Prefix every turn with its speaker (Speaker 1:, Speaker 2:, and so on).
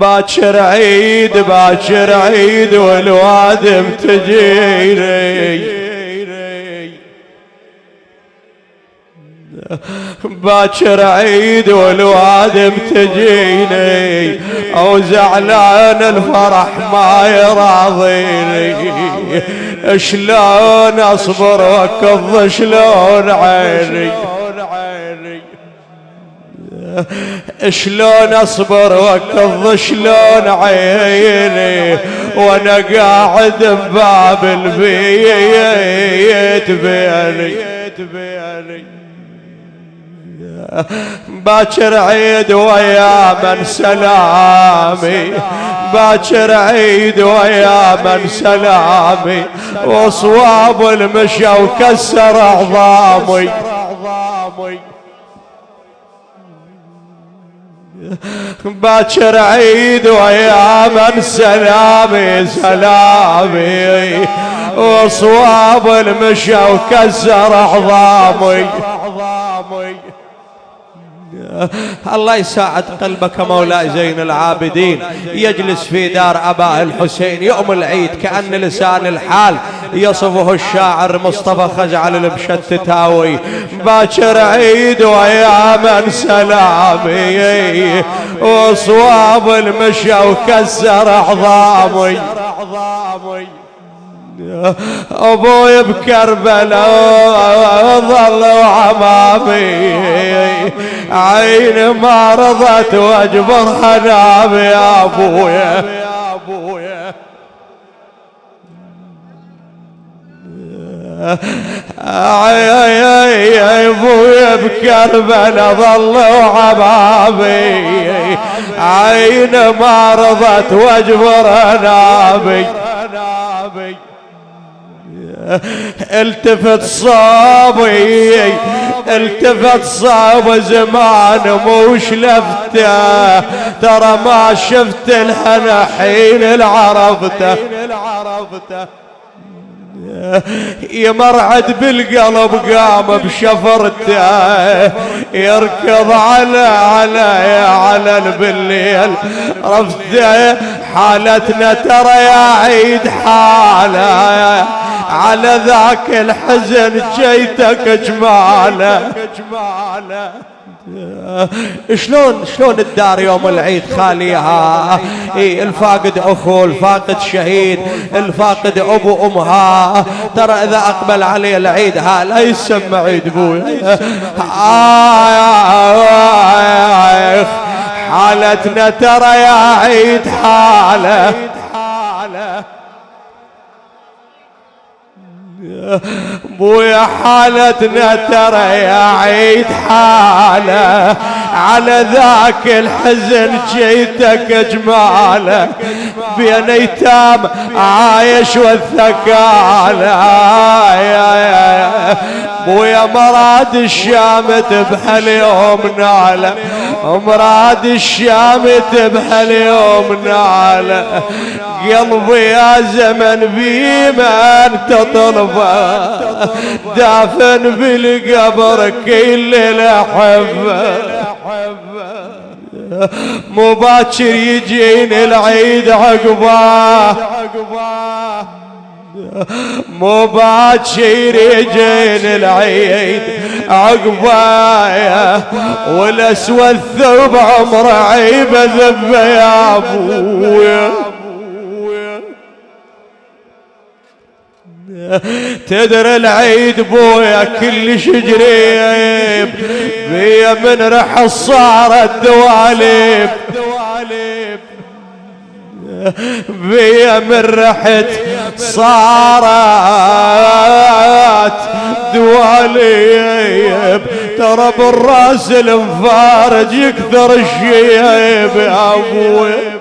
Speaker 1: باكر عيد باكر عيد والوادم تجيني، باكر عيد والوادم تجيني، او زعلان الفرح ما يراضيني، شلون اصبر واكظ شلون عيني، شلون اصبر واكظ شلون عيني، وانا قاعد بباب البيت بيني. باكر عيد ويا من سلامي، باكر عيد ويا من سلامي، وصواب المشى وكسر عظامي، باكر عيد ويا من سلامي سلامي، وصواب المشى وكسر عظامي. الله يساعد قلبك مولاي زين العابدين، يجلس في دار أباء الحسين يوم العيد كأن لسان الحال يصفه الشاعر مصطفى خزعل المشتتاوي. باكر عيد ويا من سلامي، وصواب المشى وكسر عظامي، ابوي بكربلاء ظلوا عمامي، عين ما رضت واجبر حنامي يا ابويا، يا ابويا بكربلاء ظلوا عمامي، عين ما رضت واجبر حنامي، التفت صابي التفت صاب زمان مو شلفته، ترى ما شفت الحنا حين العرفته، يمرعد بالقلب قام بشفرته، يركض على بالليل رفته، حالتنا ترى يا عيد حاله، على ذاك الحزن جيتك جماله. شلون الدار يوم العيد خاليها، الفاقد اخو الفاقد شهيد الفاقد ابو امها، ترى اذا اقبل عليه العيد لا يسمى عيد بويا، حالتنا ترى يا عيد حاله، بويا حالتنا ترى يا عيد حاله، على ذاك الحزن جيتك جماله، بين ايتام عايش والثكاله، بويا مراد الشام بهاليوم ناله، مراد الشام بهاليوم ناله، قلبي يا زمن بمن تطلبه، دافن بالقبر كل الأحبة، مو باكر يجيني العيد عقباه، مو باكر يجيني العيد عقباه، والاسود ثوب عمره عيبه ذبه يا ابويا، تدري العيد بويا كلش قريب، بيا من رح صارت دواليب، بيا من رحت صارت دواليب، ترى بالراس المفارج يكثر الشيب يا ابويا،